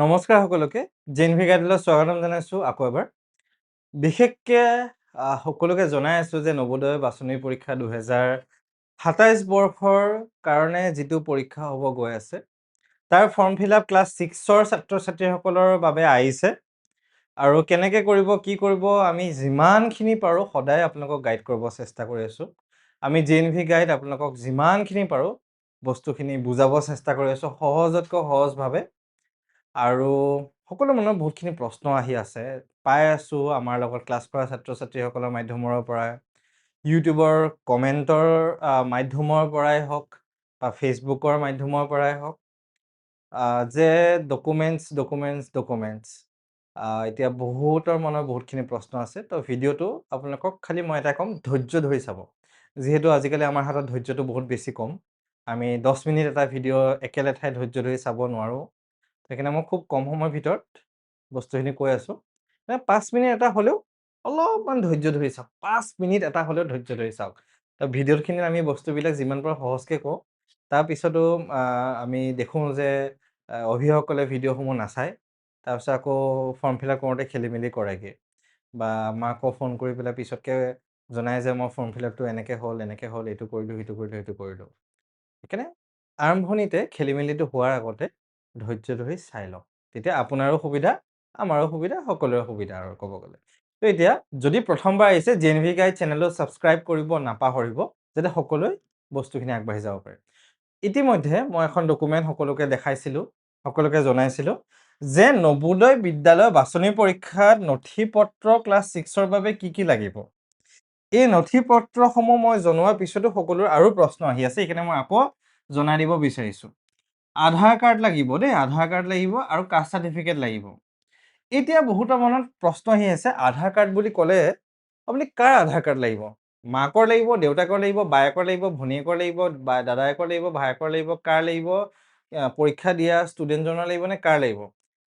নমস্কাৰ সকলোকে জেএনভি গাইডলৈ স্বাগতম জনাইছোঁ আকৌ এবাৰ বিশেষকৈ সকলোকে জনাই আছোঁ যে নৱোদয় বাছনি পৰীক্ষা 2027 বৰ্ষৰ কাৰণে যিটো পৰীক্ষা হ'ব গৈ আছে তাৰ ফৰ্ম ফিল আপ ক্লাছ 6ৰ ছাত্ৰ ছাত্ৰীসকলৰ বাবে আহিছে আৰু কেনেকৈ কৰিব কি কৰিব আমি যিমানখিনি পাৰোঁ সদায় আপোনালোকক গাইড কৰিব চেষ্টা কৰি আছোঁ আমি জেএনভি গাইড আপোনালোকক যিমানখিনি পাৰোঁ বস্তুখিনি বুজাব চেষ্টা কৰি আছোঁ সহজতকৈ সহজভাৱে আৰু সকলো মনৰ বহুতখিনি প্ৰশ্ন আহি আছে পাই আছোঁ আমাৰ লগত ক্লাছ কৰা ছাত্ৰ ছাত্ৰীসকলৰ মাধ্যমৰ পৰাই ইউটিউবৰ কমেণ্টৰ মাধ্যমৰ পৰাই হওক বা ফেচবুকৰ মাধ্যমৰ পৰাই হওক যে ডকুমেণ্টছ এতিয়া বহুতৰ মনৰ বহুতখিনি প্ৰশ্ন আছে তো ভিডিঅ'টো আপোনালোকক খালি মই এটা ক'ম ধৈৰ্য ধৰি চাব যিহেতু আজিকালি আমাৰ হাতত ধৈৰ্যটো বহুত বেছি কম আমি 10 মিনিট এটা ভিডিঅ' একেলেঠাই ধৈৰ্য ধৰি চাব নোৱাৰোঁ সেইকাৰণে মই খুব কম সময়ৰ ভিতৰত বস্তুখিনি কৈ আছোঁ 5 মিনিট এটা হ'লেও অলপমান ধৈৰ্য ধৰি চাওক 5 মিনিট এটা হ'লেও ধৈৰ্য ধৰি চাওক তো ভিডিঅ'খিনিত আমি বস্তুবিলাক যিমান পাৰোঁ সহজকৈ কওঁ তাৰপিছতো আমি দেখোঁ যে অভিভাৱকসকলে ভিডিঅ'সমূহ নাচায় তাৰপিছত আকৌ ফৰ্ম ফিল আপ কৰোঁতে খেলি মেলি কৰেগৈ বা মাকো ফোন কৰি পেলাই পিছতকৈ জনাই যে মই ফৰ্ম ফিল আপটো এনেকৈ হ'ল এইটো কৰিলোঁ সেইটো কৰিলোঁ সেইকাৰণে আৰম্ভণিতে খেলি মেলিটো হোৱাৰ আগতে ধৈৰ্য ধৰি চাই লওক তেতিয়া আপোনাৰো সুবিধা আমাৰো সুবিধা সকলোৰে সুবিধা আৰু ক'ব গ'লে তো এতিয়া যদি প্ৰথমবাৰ আহিছে জেএনভি গাইড চেনেলটো ছাবস্ক্ৰাইব কৰিব নাপাহৰিব যাতে সকলোৱে বস্তুখিনি আগবাঢ়ি যাব পাৰে ইতিমধ্যে মই এখন ডকুমেণ্ট সকলোকে দেখাইছিলোঁ সকলোকে জনাইছিলোঁ যে নৱোদয় বিদ্যালয় বাছনি পৰীক্ষাত নথি পত্ৰ ক্লাছ 6ৰ বাবে কি লাগিব এই নথি পত্ৰসমূহ মই জনোৱাৰ পিছতো সকলোৰে আৰু প্ৰশ্ন আহি আছে সেইকাৰণে মই আকৌ জনাই দিব বিচাৰিছোঁ আধাৰ কাৰ্ড লাগিব দেই আধাৰ কাৰ্ড লাগিব আৰু কাষ্ট চাৰ্টিফিকেট লাগিব এতিয়া বহুতৰ মনত প্ৰশ্ন আহি আছে আধাৰ কাৰ্ড বুলি ক'লে আপুনি কাৰ আধাৰ কাৰ্ড লাগিব মাকৰ লাগিব দেউতাকৰ লাগিব বায়েকৰ লাগিব ভনীয়েকৰ লাগিব বা দাদায়েকৰ লাগিব ভায়েকৰ লাগিব কাৰ লাগিব পৰীক্ষা দিয়া ষ্টুডেণ্টজনৰ লাগিব নে কাৰ লাগিব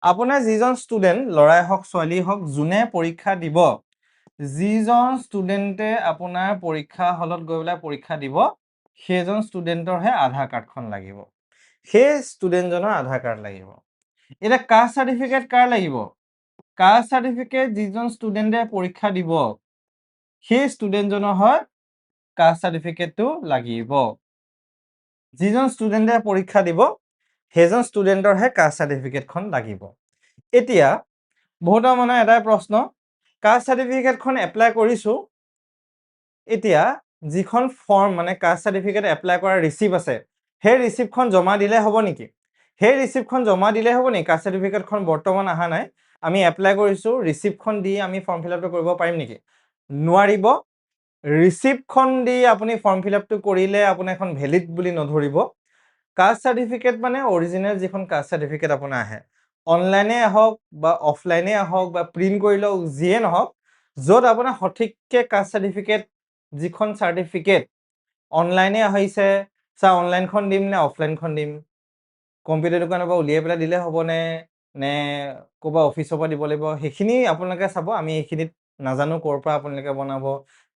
আপোনাৰ যিজন ষ্টুডেণ্ট ল'ৰাই হওক ছোৱালী হওক যোনে পৰীক্ষা দিব যিজন ষ্টুডেণ্টে আপোনাৰ পৰীক্ষা হলত গৈ পেলাই পৰীক্ষা দিব সেইজন ষ্টুডেণ্টৰহে আধাৰ কাৰ্ডখন লাগিব সেই ষ্টুডেণ্টজনৰ আধাৰ কাৰ্ড লাগিব এতিয়া কাষ্ট চাৰ্টিফিকেট কাৰ লাগিব কাষ্ট চাৰ্টিফিকেট যিজন ষ্টুডেণ্টে পৰীক্ষা দিব সেই ষ্টুডেণ্টজনৰ হয় কাষ্ট চাৰ্টিফিকেটটো লাগিব যিজন ষ্টুডেণ্টে পৰীক্ষা দিব সেইজন ষ্টুডেণ্টৰহে কাষ্ট চাৰ্টিফিকেটখন লাগিব এতিয়া বহুতৰ মনৰ এটাই প্ৰশ্ন কাষ্ট চাৰ্টিফিকেটখন এপ্লাই কৰিছোঁ এতিয়া যিখন ফৰ্ম মানে কাষ্ট চাৰ্টিফিকেট এপ্লাই কৰাৰ ৰিচিপ্ট আছে সেই ৰিচিপ্টখন জমা দিলে হ'ব নেকি সেই ৰিচিপ্টখন জমা দিলে হ'ব নেকি কাষ্ট চাৰ্টিফিকেটখন বৰ্তমান অহা নাই আমি এপ্লাই কৰিছোঁ ৰিচিপ্টখন দি আমি ফৰ্ম ফিল আপটো কৰিব পাৰিম নেকি নোৱাৰিব ৰিচিপ্টখন দি আপুনি ফৰ্ম ফিল আপটো কৰিলে আপোনাৰ এখন ভেলিড বুলি নধৰিব কাষ্ট চাৰ্টিফিকেট মানে অৰিজিনেল যিখন কাষ্ট চাৰ্টিফিকেট আপোনাৰ আহে অনলাইনে আহক বা অফলাইনে আহক বা প্ৰিণ্ট কৰি লওক যিয়ে নহওক য'ত আপোনাৰ সঠিককৈ কাষ্ট চাৰ্টিফিকেট যিখন চাৰ্টিফিকেট অনলাইনে আহিছে অনলাইনখন দিম নে অফলাইনখন দিম কম্পিউটাৰ দোকানৰ পৰা উলিয়াই পেলাই দিলে হ'বনে নে ক'ৰবাত অফিচৰ পৰা দিব লাগিব সেইখিনি আপোনালোকে চাব আমি এইখিনিত নাজানো ক'ৰ পৰা আপোনালোকে বনাব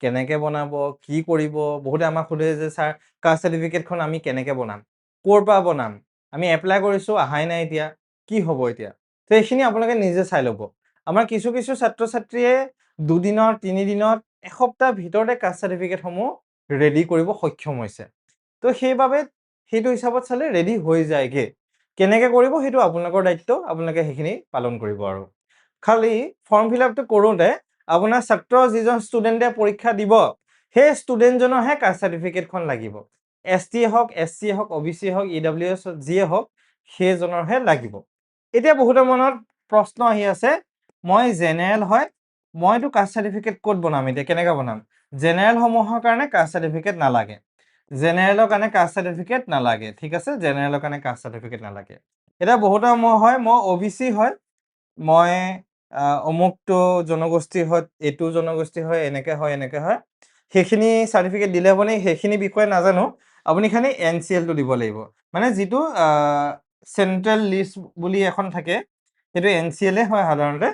কেনেকৈ বনাব কি কৰিব বহুতে আমাক সোধে যে ছাৰ কাষ্ট চাৰ্টিফিকেটখন আমি কেনেকৈ বনাম ক'ৰ পৰা বনাম আমি এপ্লাই কৰিছোঁ অহাই নাই এতিয়া কি হ'ব এতিয়া তো এইখিনি আপোনালোকে নিজে চাই ল'ব আমাৰ কিছু ছাত্ৰ ছাত্ৰীয়ে দুদিনত তিনিদিনত এসপ্তাহ ভিতৰতে কাষ্ট চাৰ্টিফিকেটসমূহ ৰেডি কৰিব সক্ষম হৈছে তো সেইবাবে সেইটো হিচাপত চালে ৰেডি হৈ যায়গৈ কেনেকৈ কৰিব সেইটো আপোনালোকৰ দায়িত্ব আপোনালোকে সেইখিনি পালন কৰিব আৰু খালি ফৰ্ম ফিল আপটো কৰোঁতে আপোনাৰ ছাত্ৰ যিজন ষ্টুডেণ্টে পৰীক্ষা দিব সেই ষ্টুডেণ্টজনৰহে কাষ্ট চাৰ্টিফিকেটখন লাগিব ST হওক SC হওক OBC হওক EWS যিয়ে হওক সেইজনৰহে লাগিব এতিয়া বহুতৰ মনত প্ৰশ্ন আহি আছে মই জেনেৰেল হয় মইতো কাষ্ট চাৰ্টিফিকেট ক'ত বনাম এতিয়া কেনেকৈ বনাম জেনেৰেলসমূহৰ কাৰণে কাষ্ট চাৰ্টিফিকেট নালাগে জেনেৰেলৰ কাৰণে কাষ্ট চাৰ্টিফিকেট নালাগে ঠিক আছে জেনেৰেলৰ কাৰণে কাষ্ট চাৰ্টিফিকেট নালাগে এতিয়া বহুতৰ মই OBC হয় মই অমুকটো জনগোষ্ঠীৰ হয় এইটো জনগোষ্ঠী হয় এনেকৈ হয় সেইখিনি চাৰ্টিফিকেট দিলে হ'বনে সেইখিনি বিষয়ে নাজানো আপুনি খালি NCLটো দিব লাগিব মানে যিটো চেণ্ট্ৰেল লিষ্ট বুলি এখন থাকে সেইটো NCLে হয় সাধাৰণতে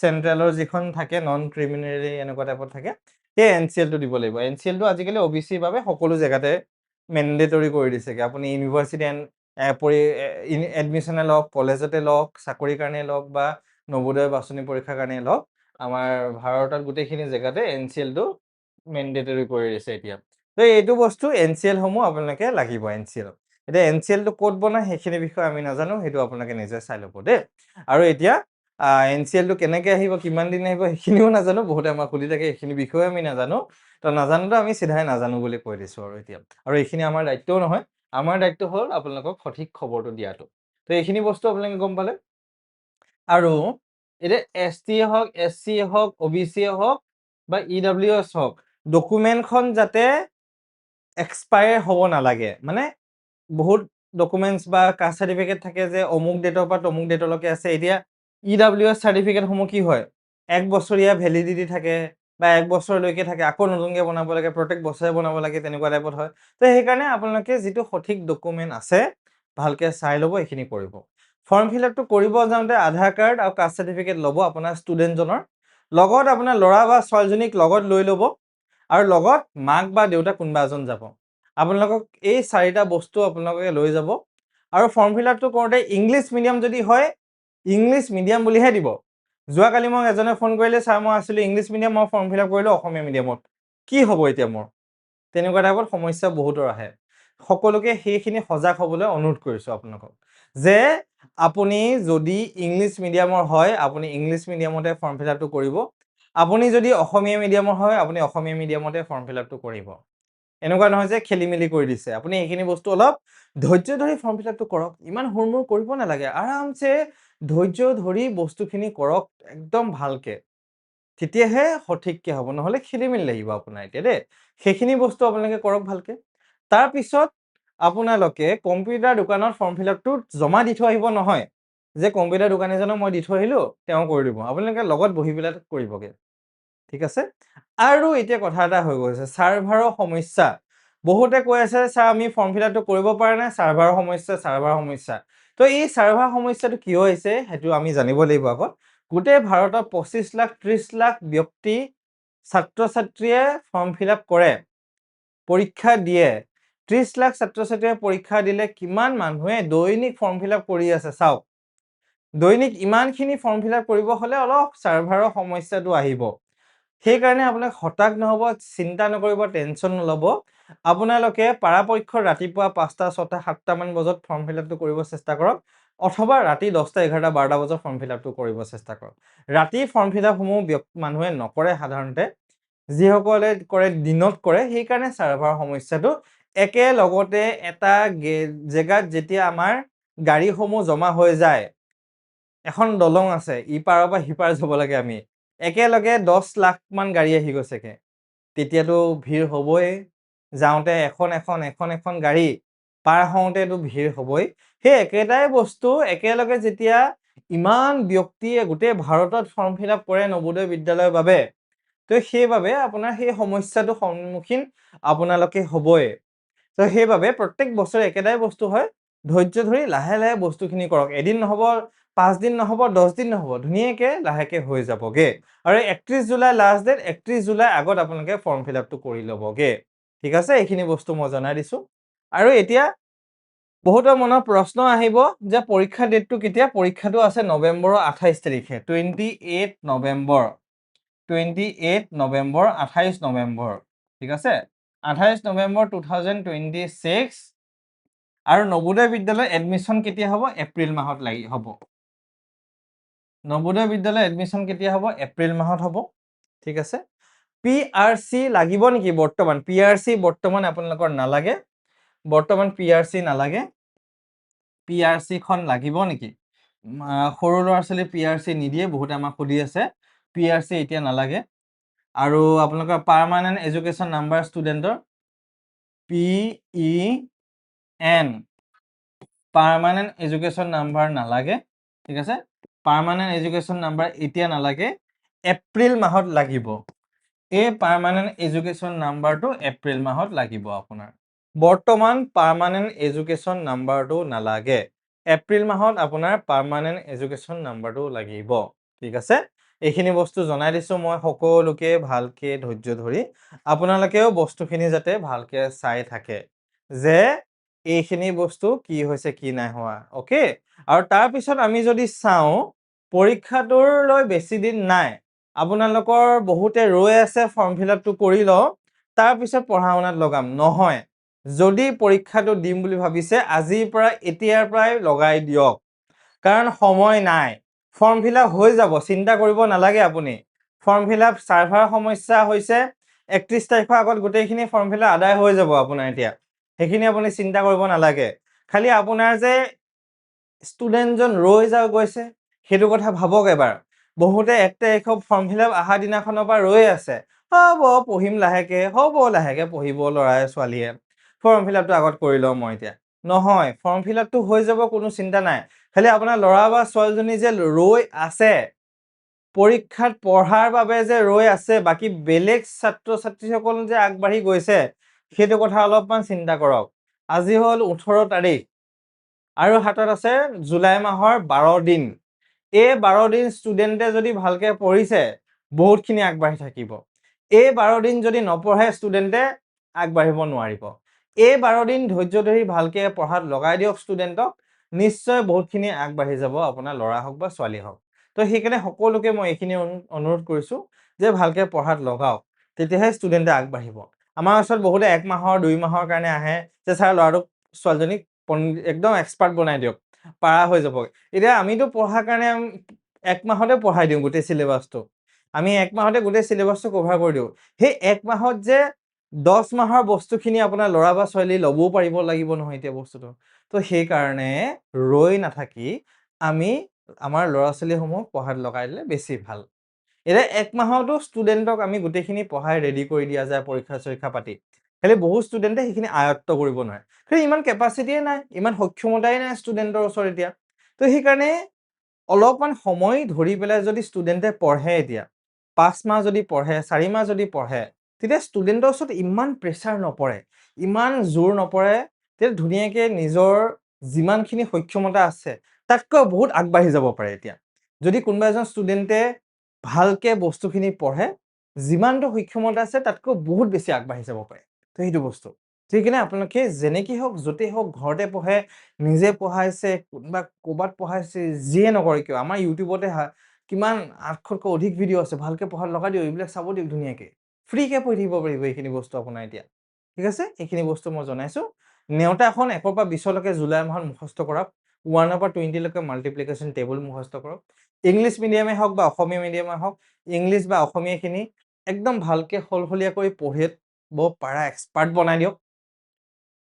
চেণ্ট্ৰেলৰ যিখন থাকে নন ক্ৰিমিনেলি এনেকুৱা টাইপত থাকে সেই NCLটো দিব লাগিব NCLটো আজিকালি OBCৰ বাবে সকলো জেগাতে মেণ্ডেটৰী কৰি দিছেগৈ আপুনি ইউনিভাৰ্চিটি এডমিশ্যনে লওক, কলেজতে লওক, চাকৰিৰ কাৰণে লওক বা নৱোদয় বাছনি পৰীক্ষাৰ কাৰণে লওক, আমাৰ ভাৰতত গোটেইখিনি জেগাতে NCLটো মেণ্ডেটৰী কৰি দিছে এতিয়া। তো এইটো বস্তু NCL সমূহ আপোনালোকে লাগিব NCL। এতিয়া NCLটো ক'ত বনায় সেইখিনি বিষয়ে আমি নাজানো, সেইটো আপোনালোকে নিজে চাই ল'ব দেই। আৰু এতিয়া NCLটো কেনেকৈ আহিব, কিমান দিন আহিব সেইখিনিও নাজানো, বহুতে আমাক সুধি থাকে, এইখিনি বিষয়েও আমি নাজানো। তো নাজানোতো আমি চিধাই নাজানো বুলি কৈ দিছোঁ আৰু এতিয়া। আৰু এইখিনি আমাৰ দায়িত্বও নহয়, আমাৰ দায়িত্ব হ'ল আপোনালোকক সঠিক খবৰটো দিয়াটো। তো এইখিনি বস্তু আপোনালোকে গম পালে। আৰু এতিয়া ST হওক, SC হওক, OBC হওক বা EWS হওক, ডকুমেণ্টখন যাতে এক্সপায়াৰ হ'ব নালাগে। মানে বহুত ডকুমেণ্টছ বা কাষ্ট চাৰ্টিফিকেট থাকে যে অমুক ডেটৰ পৰা তমুক ডেটলৈকে আছে। এতিয়া EWS চাৰ্টিফিকেটসমূহ কি হয়, 1 বছৰীয়া ভেলিডিটি থাকে বা 1 বছৰলৈকে থাকে, আকৌ নতুনকৈ বনাব লাগে, প্ৰত্যেক বছৰে বনাব লাগে, তেনেকুৱা টাইপত হয়। তো সেইকাৰণে আপোনালোকে যিটো সঠিক ডকুমেণ্ট আছে ভালকৈ চাই ল'ব, এইখিনি কৰিব। ফৰ্ম ফিল আপটো কৰিব যাওঁতে আধাৰ কাৰ্ড আৰু কাষ্ট চাৰ্টিফিকেট ল'ব আপোনাৰ ষ্টুডেণ্টজনৰ লগত, আপোনাৰ ল'ৰা বা ছোৱালীজনীক লগত লৈ ল'ব, আৰু লগত মাক বা দেউতাক কোনোবা এজন যাব। আপোনালোকক এই 4টা বস্তু আপোনালোকে লৈ যাব। আৰু ফৰ্ম ফিল আপটো কৰোঁতে ইংলিছ মিডিয়াম যদি হয়, ইংলিছ মিডিয়াম বুলিহে দিব। যোৱাকালি মোক এজনে ফোন কৰিলে, ছাৰ মই আছিলোঁ ইংলিছ মিডিয়াম, মই ফৰ্ম ফিল আপ কৰিলোঁ অসমীয়া মিডিয়ামত, কি হ'ব এতিয়া মোৰ? তেনেকুৱা টাইপত সমস্যা বহুতৰ আহে। সকলোকে সেইখিনি সজাগ হ'বলৈ অনুৰোধ কৰিছোঁ আপোনালোকক, যে আপুনি যদি ইংলিছ মিডিয়ামৰ হয়, আপুনি ইংলিছ মিডিয়ামতে ফৰ্ম ফিল আপটো কৰিব। আপুনি যদি অসমীয়া মিডিয়ামৰ হয়, আপুনি অসমীয়া মিডিয়ামতে ফৰ্ম ফিল আপটো কৰিব। এনেকুৱা নহয় যে খেলি মেলি কৰি দিছে। আপুনি এইখিনি বস্তু অলপ ধৈৰ্য ধৰি ফৰ্ম ফিল আপটো কৰক, ইমান হুৰমুৰ কৰিব নালাগে, আৰামছে ধৈৰ্য ধৰি বস্তুখিনি কৰক একদম ভালকে, তেতিয়াহে সঠিককৈ হ'ব, নহ'লে খেলি মেলি লাগিব আপোনাৰ এতিয়া দেই। সেইখিনি বস্তু আপোনালোকে কৰক ভালকে। তাৰপিছত আপোনালোকে কম্পিউটাৰ দোকানত ফৰ্ম ফিল আপটো জমা দি থৈ আহিব নহয়, যে কম্পিউটাৰ দোকানীজনক মই দি থৈ আহিলোঁ, তেওঁ কৰি দিব। আপোনালোকে লগত বহি পেলাই কৰিবগৈ, ঠিক আছে। আৰু এতিয়া কথা এটা হৈ গৈছে, ছাৰ্ভাৰৰ সমস্যা। বহুতে কৈ আছে ছাৰ আমি ফৰ্ম ফিল আপটো কৰিব পৰা নাই, ছাৰ্ভাৰৰ সমস্যা, ছাৰ্ভাৰৰ সমস্যা। তো এই ছাৰ্ভাৰ সমস্যাটো কিয় হৈছে সেইটো আমি জানিব লাগিব আগত। গোটেই ভাৰতত 25 লাখ 30 লাখ ব্যক্তি ছাত্ৰ ছাত্ৰীয়ে ফৰ্ম ফিল আপ কৰে, পৰীক্ষা দিয়ে। 30 লাখ ছাত্ৰ ছাত্ৰীয়ে পৰীক্ষা দিলে কিমান মানুহে দৈনিক ফৰ্ম ফিল আপ কৰি আছে চাওক। দৈনিক ইমানখিনি ফৰ্ম ফিল আপ কৰিব হ'লে অলপ ছাৰ্ভাৰৰ সমস্যাটো আহিব। সেইকাৰণে আপোনাক হতাশ নহ'ব, চিন্তা নকৰিব, টেনশ্যন নল'ব। আপোনালোকে পৰাপক্ষত ৰাতিপুৱা 5টা 6টা 7টা মান বজাত ফৰ্ম ফিল আপটো কৰিব চেষ্টা কৰক, অথবা ৰাতি 10টা 11টা 12টা বজাত ফৰ্ম ফিল আপটো কৰিব চেষ্টা কৰক। ৰাতি ফৰ্ম ফিল আপসমূহ মানুহে নকৰে সাধাৰণতে, যিসকলে কৰে দিনত কৰে, সেইকাৰণে ছাৰ্ভাৰৰ সমস্যাটো। একেলগতে এটা জেগাত যেতিয়া আমাৰ গাড়ীসমূহ জমা হৈ যায়, এখন দলং আছে, ইপাৰৰ পৰা সিপাৰ যাব লাগে আমি, একেলগে 10 লাখ মান গাড়ী আহি গৈছেগে, তেতিয়াতো ভিৰ হ'বই। যাওঁতে এখন এখন গাড়ী, পাৰ হওঁতেতো ভিৰ হ'বই। সেই একেটাই বস্তু একেলগে যেতিয়া ইমান ব্যক্তিয়ে গোটেই ভাৰতত ফৰ্ম ফিল আপ কৰে নৱোদয় বিদ্যালয়ৰ বাবে, তো সেইবাবে আপোনাৰ সেই সমস্যাটো সন্মুখীন আপোনালোকে হ'বই। তো সেইবাবে প্ৰত্যেক বছৰে একেটাই বস্তু হয়, ধৈৰ্য ধৰি লাহে লাহে বস্তুখিনি কৰক। এদিন নহ'ব, 5 দিন নহ'ব, 10 দিন নহ'ব, ধুনীয়াকৈ লাহেকৈ হৈ যাবগৈ। আৰু 31 জুলাই লাষ্ট ডেট, 31 জুলাই আগত আপোনালোকে ফৰ্ম ফিল আপটো কৰি ল'বগৈ, ঠিক আছে। এইখিনি বস্তু মই জনাই দিছোঁ। আৰু এতিয়া বহুতৰ মনত প্ৰশ্ন আহিব যে পৰীক্ষা ডেটটো কেতিয়া? পৰীক্ষাটো আছে নৱেম্বৰৰ 28 তাৰিখে, 28 নৱেম্বৰ, 28 নৱেম্বৰ, 28 নৱেম্বৰ, ঠিক আছে। 28 নৱেম্বৰ 2026। আৰু নৱোদয় বিদ্যালয় এডমিশ্যন কেতিয়া হ'ব? এপ্ৰিল মাহত হ'ব। নৱোদয় বিদ্যালয় এডমিশ্যন কেতিয়া হ'ব? এপ্ৰিল মাহত হ'ব, ঠিক আছে। PRC লাগিব নেকি বৰ্তমান? PRC বৰ্তমান আপোনালোকৰ নালাগে, বৰ্তমান PRC নালাগে। PRC খন লাগিব নেকি? সৰু ল'ৰা ছোৱালী PRC নিদিয়ে, বহুতে আমাক সুধি আছে, PRC এতিয়া নালাগে। আৰু আপোনালোকৰ পাৰ্মানেণ্ট এডুকেশ্যন নাম্বাৰ ষ্টুডেণ্টৰ PEN, পাৰ্মানেণ্ট এডুকেশ্যন নাম্বাৰ নালাগে, ঠিক আছে। পাৰ্মানেণ্ট এডুকেশ্যন নাম্বাৰ এতিয়া নালাগে, এপ্ৰিল মাহত লাগিব। এই পাৰ্মানেণ্ট এডুকেশ্যন নাম্বাৰটো এপ্ৰিল মাহত লাগিব আপোনাৰ। বৰ্তমান পাৰ্মানেণ্ট এডুকেশ্যন নাম্বাৰটো নালাগে, এপ্ৰিল মাহত আপোনাৰ পাৰ্মানেণ্ট এডুকেশ্যন নাম্বাৰটো লাগিব, ঠিক আছে। এইখিনি বস্তু জনাই দিছোঁ মই সকলোকে ভালকৈ ধৈৰ্য ধৰি। আপোনালোকেও বস্তুখিনি যাতে ভালকৈ চাই থাকে, যে এইখিনি বস্তু কি হৈছে কি নাই হোৱা অ'কে। আৰু তাৰপিছত আমি যদি চাওঁ পৰীক্ষাটোলৈ বেছি দিন নাই, আপোনালোকৰ বহুতে ৰৈ আছে ফৰ্ম ফিল আপটো কৰি লওঁ তাৰপিছত পঢ়া শুনাত লগাম, নহয়। যদি পৰীক্ষাটো দিম বুলি ভাবিছে আজিৰ পৰা এতিয়াৰ পৰাই লগাই দিয়ক, কাৰণ সময় নাই। ফৰ্ম ফিল আপ হৈ যাব, চিন্তা কৰিব নালাগে আপুনি। ফৰ্ম ফিল আপ ছাৰ্ভাৰ সমস্যা হৈছে, 31 তাৰিখৰ আগত গোটেইখিনি ফৰ্ম ফিল আপ আদায় হৈ যাব আপোনাৰ এতিয়া, সেইখিনি আপুনি চিন্তা কৰিব নালাগে। খালি আপোনাৰ যে ষ্টুডেণ্টজন ৰৈ গৈছে সেইটো কথা ভাবক এবাৰ। বহুতে 1 তাৰিখৰ ফৰ্ম ফিল আপ অহা দিনাখনৰ পৰা ৰৈ আছে, হ'ব পঢ়িম লাহেকে, হ'ব লাহেকে পঢ়িব ল'ৰাই ছোৱালীয়ে, ফৰ্ম ফিল আপটো আগত কৰি লওঁ মই এতিয়া। নহয়, ফৰ্ম ফিল আপটো হৈ যাব, কোনো চিন্তা নাই। খালি আপোনাৰ ল'ৰা বা ছোৱালীজনী যে ৰৈ আছে, পৰীক্ষাত পঢ়াৰ বাবে যে ৰৈ আছে, বাকী বেলেগ ছাত্ৰ ছাত্ৰীসকল যে আগবাঢ়ি গৈছে সেইটো কথা অলপমান চিন্তা কৰক। আজি হ'ল 18 তাৰিখ আৰু হাতত আছে জুলাই মাহৰ 12 দিন। এই 12 দিন ষ্টুডেণ্টে যদি ভালকে পঢ়িছে বহুতখিনি আগবাঢ়ি থাকিব। এই 12 দিন যদি নপঢ়ে ষ্টুডেণ্টে আগবাঢ়িব নোৱাৰিব। এই 12 দিন ধৈৰ্য ধৰি ভালকে পঢ়াত লগাই দিয়ক ষ্টুডেণ্টক, নিশ্চয় বহুতখিনি আগবাঢ়ি যাব আপোনাৰ ল'ৰা হওক বা ছোৱালী হওক। তো সেইকাৰণে সকলোকে মই এইখিনি অনুৰোধ কৰিছোঁ যে ভালকে পঢ়াত লগাওক, তেতিয়াহে ষ্টুডেণ্টে আগবাঢ়িব। আমাৰ ওচৰত বহুতে 1 মাহৰ 2 মাহৰ কাৰণে আহে যে ছাৰ ল'ৰাটোক ছোৱালীজনীক একদম এক্সপাৰ্ট বনাই দিয়ক, পাৰা হৈ যাব। এতিয়া আমিতো পঢ়াৰ কাৰণে 1 মাহতে পঢ়াই দিওঁ গোটেই চিলেবাছটো। আমি 1 মাহতে গোটেই চিলেবাছটো কভাৰ কৰি দিওঁ। সেই 1 মাহত যে 10 মাহৰ বস্তুখিনি আপোনাৰ ল'ৰা বা ছোৱালী ল'বও পাৰিব লাগিব নহয় এতিয়া বস্তুটো। তো সেইকাৰণে ৰৈ নাথাকি আমি আমাৰ ল'ৰা ছোৱালীসমূহক পঢ়াত লগাই দিলে বেছি ভাল। এতিয়া 1 মাহতো ষ্টুডেণ্টক আমি গোটেইখিনি পঢ়াই ৰেডি কৰি দিয়া যায় পৰীক্ষা চৰীক্ষা পাতি। খালি বহু ষ্টুডেণ্টে সেইখিনি আয়ত্ত কৰিব নোৱাৰে। খালি ইমান কেপাচিটিয়ে নাই, ইমান সক্ষমতাই নাই ষ্টুডেণ্টৰ ওচৰত এতিয়া। তো সেইকাৰণে অলপমান সময় ধৰি পেলাই যদি ষ্টুডেণ্টে পঢ়ে এতিয়া, 5 মাহ যদি পঢ়ে, 4 মাহ যদি পঢ়ে, তেতিয়া ষ্টুডেণ্টৰ ওচৰত ইমান প্ৰেছাৰ নপৰে, ইমান জোৰ নপৰে, তেতিয়া ধুনীয়াকে নিজৰ যিমানখিনি সক্ষমতা আছে তাতকৈ বহুত আগবাঢ়ি যাব পাৰে এতিয়া। যদি কোনোবা এজন ষ্টুডেণ্টে ভালকে বস্তুখিনি পঢ়ে, যিমানটো সক্ষমতা আছে তাতকৈ বহুত বেছি আগবাঢ়ি যাব পাৰে। তো সেইটো বস্তু। সেইকাৰণে আপোনালোকে যেনেকৈ হওক, য'তেই হওক, ঘৰতে পঢ়ে, নিজে পঢ়াইছে, কোনোবা ক'ৰবাত পঢ়াইছে, যিয়ে নকৰে কিয়, আমাৰ ইউটিউবতে কিমান 800তকৈ অধিক ভিডিঅ' আছে, ভালকে পঢ়াত লগাই দিয়ক, এইবিলাক চাব দিয়ক ধুনীয়াকে। ফ্ৰীকে পঢ়ি থাকিব পাৰিব এইখিনি বস্তু আপোনাৰ এতিয়া। ঠিক আছে, এইখিনি বস্তু মই জনাইছোঁ। নেওতাখন 1ৰ পৰা 20লৈকে জুলাই মাহত মুখস্থ কৰক, 1ৰ পৰা 20লৈকে মাল্টিপ্লিকেশ্যন টেবুল মুখস্থ কৰক। ইংলিছ মিডিয়ামে হওক বা অসমীয়া মিডিয়ামে হওক, ইংলিছ বা অসমীয়াখিনি একদম ভালকে সলসলীয়াকৈ পঢ়িব পাৰা এক্সপাৰ্ট বনাই দিয়ক।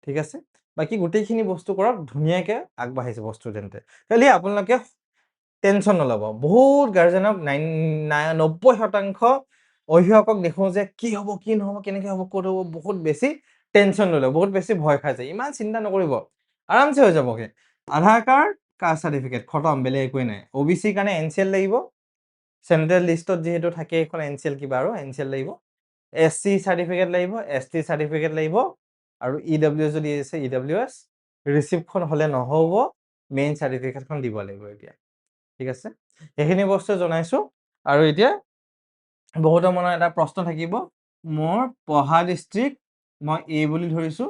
ঠিক আছে, বাকী গোটেইখিনি বস্তু কৰক, ধুনীয়াকে আগবাঢ়ি যাব ষ্টুডেণ্টে। খালি আপোনালোকে টেনশ্যন নল'ব। বহুত গাৰ্জেনক 90% অভিভাৱকক দেখোঁ যে কি হ'ব, কি নহ'ব, কেনেকৈ হ'ব, ক'ত হ'ব, বহুত বেছি টেনশ্যন লৈ লয়, বহুত বেছি ভয় খাই যায়। ইমান চিন্তা নকৰিব, আৰামছে হৈ যাবগে। আধাৰ কাৰ্ড, কাষ্ট চাৰ্টিফিকেট, খতম, বেলেগ একোৱেই নাই। OBC কাৰণে NCL লাগিব, চেণ্ট্ৰেল লিষ্টত যিহেতু থাকে এইখন NCL কিবা আৰু NCL লাগিব। SC চাৰ্টিফিকেট লাগিব, ST চাৰ্টিফিকেট লাগিব, আৰু EWS যদি আছে EWS। ৰিচিপ্টখন হ'লে নহ'ব, মেইন চাৰ্টিফিকেটখন দিব লাগিব এতিয়া। ঠিক আছে, সেইখিনি বস্তু জনাইছোঁ। আৰু এতিয়া বহুতৰ মনত এটা প্ৰশ্ন থাকিব, মোৰ পঢ়া ডিষ্ট্ৰিক্ট মই A বুলি ধৰিছোঁ,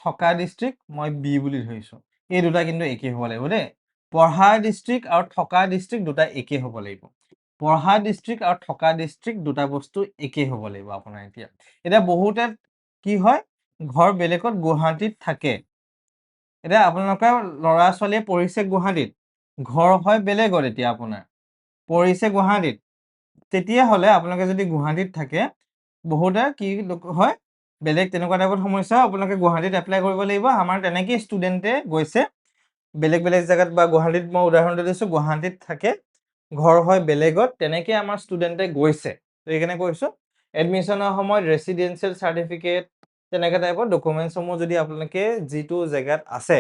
থকা ডিষ্ট্ৰিক্ট মই B বুলি ধৰিছোঁ। এই দুটা কিন্তু একেই হ'ব লাগিব দেই। পঢ়া ডিষ্ট্ৰিক্ট আৰু থকা ডিষ্ট্ৰিক্ট দুটা একেই হ'ব লাগিব। পঢ়া ডিষ্ট্ৰিক্ট আৰু থকা ডিষ্ট্ৰিক্ট দুটা বস্তু একেই হ'ব লাগিব আপোনাৰ এতিয়া। এতিয়া বহুতে কি হয়, ঘৰ বেলেগত গুৱাহাটীত থাকে। এতিয়া আপোনালোকে ল'ৰা ছোৱালীয়ে পঢ়িছে গুৱাহাটীত, ঘৰ হয় বেলেগত, এতিয়া আপোনাৰ পঢ়িছে গুৱাহাটীত, তেতিয়াহ'লে আপোনালোকে যদি গুৱাহাটীত থাকে, বহুতে কি হয়, বেলেগ তেনেকুৱা টাইপত সমস্যা, আপোনালোকে গুৱাহাটীত এপ্লাই কৰিব লাগিব। আমাৰ তেনেকেই ষ্টুডেণ্টে গৈছে বেলেগ বেলেগ জেগাত, বা গুৱাহাটীত মই উদাহৰণটো দিছোঁ, গুৱাহাটীত থাকে, ঘৰ হয় বেলেগত, তেনেকৈ আমাৰ ষ্টুডেণ্টে গৈছে। সেইকাৰণে কৈছোঁ এডমিশ্যনৰ সময়ত ৰেচিডেঞ্চিয়েল চাৰ্টিফিকেট তেনেকৈ টাইপৰ ডকুমেণ্টছসমূহ যদি আপোনালোকে যিটো জেগাত আছে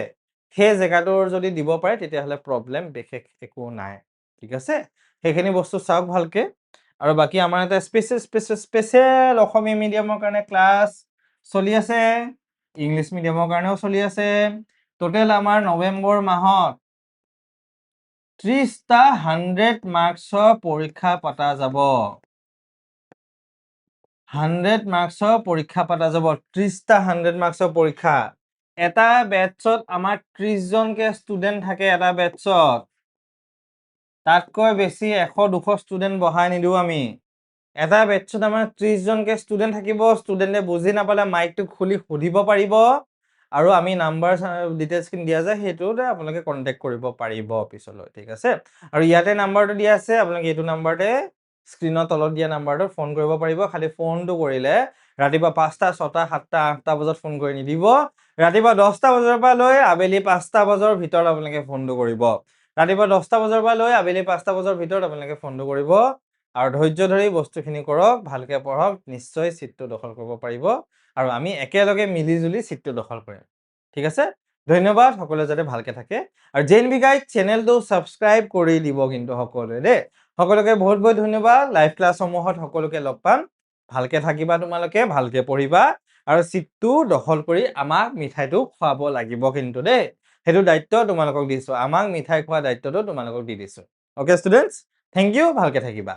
সেই জেগাটোৰ যদি দিব পাৰে তেতিয়াহ'লে প্ৰব্লেম বিশেষ একো নাই। ঠিক আছে, সেইখিনি বস্তু চাওক ভালকে। আৰু বাকী আমাৰ এটা স্পেচিয়েল অসমীয়া মিডিয়ামৰ কাৰণে ক্লাছ চলি আছে, ইংলিছ মিডিয়ামৰ কাৰণেও চলি আছে। টোটেল আমাৰ নৱেম্বৰ মাহত 30টা 100 মাৰ্কছৰ পৰীক্ষা পতা যাব। 100 মাৰ্কছৰ পৰীক্ষা পতা যাব, 30টা 100 মাৰ্কছৰ পৰীক্ষা। এটা বেটছত আমাৰ 30 জনকে ষ্টুডেণ্ট থাকে এটা বেটছত। তাতকৈ বেছি 100-200 ষ্টুডেণ্ট বহাই নিদিওঁ আমি। এটা বেটছত আমাৰ 30 জনকে ষ্টুডেণ্ট থাকিব। ষ্টুডেণ্টে বুজি নাপালে মাইকটো খুলি সুধিব পাৰিব আৰু আমি নাম্বাৰ ডিটেইলছখিনি দিয়া যায় সেইটোতে আপোনালোকে কণ্টেক্ট কৰিব পাৰিব পিছলৈ, ঠিক আছে? আৰু ইয়াতে নাম্বাৰটো দিয়া আছে, আপোনালোকে এইটো নাম্বাৰতে স্ক্ৰীনৰ তলত দিয়া নাম্বাৰটোত ফোন কৰিব পাৰিব। খালি ফোনটো কৰিলে ৰাতিপুৱা 5টা, 6টা, 7টা, 8টা বজাত ফোন কৰি নিদিব। ৰাতিপুৱা 10টা বজাৰ পৰা লৈ আবেলি 5টা বজাৰ ভিতৰত আপোনালোকে ফোনটো কৰিব। ৰাতিপুৱা 10টা বজাৰ পৰা লৈ আবেলি 5টা বজাৰ ভিতৰত আপোনালোকে ফোনটো কৰিব আৰু ধৈৰ্য ধৰি বস্তুখিনি কৰক, ভালকে পঢ়ক, নিশ্চয় চিটটো দখল কৰিব পাৰিব আৰু আমি একেলগে মিলিজুলি চিটটো দখল কৰিম, ঠিক আছে? ধন্যবাদ, সকলোৱে যাতে ভালকে থাকে আৰু JNV Guide চেনেলটো ছাবস্ক্ৰাইব কৰি দিব কিন্তু সকলোৱে দেই। সকলোকে বহুত বহুত ধন্যবাদ। লাইভ ক্লাছসমূহত সকলোকে লগ পাম। ভালকে থাকিবা তোমালোকে, ভালকে পঢ়িবা আৰু চিটটো দখল কৰি আমাক মিঠাইটো খুৱাব লাগিব কিন্তু দেই। সেইটো দায়িত্ব তোমালোকক দিছো। আমাক মিঠাই খোৱা দায়িত্বটো তোমালোকক দি দিছো। অ'কে ষ্টুডেণ্টছ, থেংক ইউ, ভালকে থাকিবা।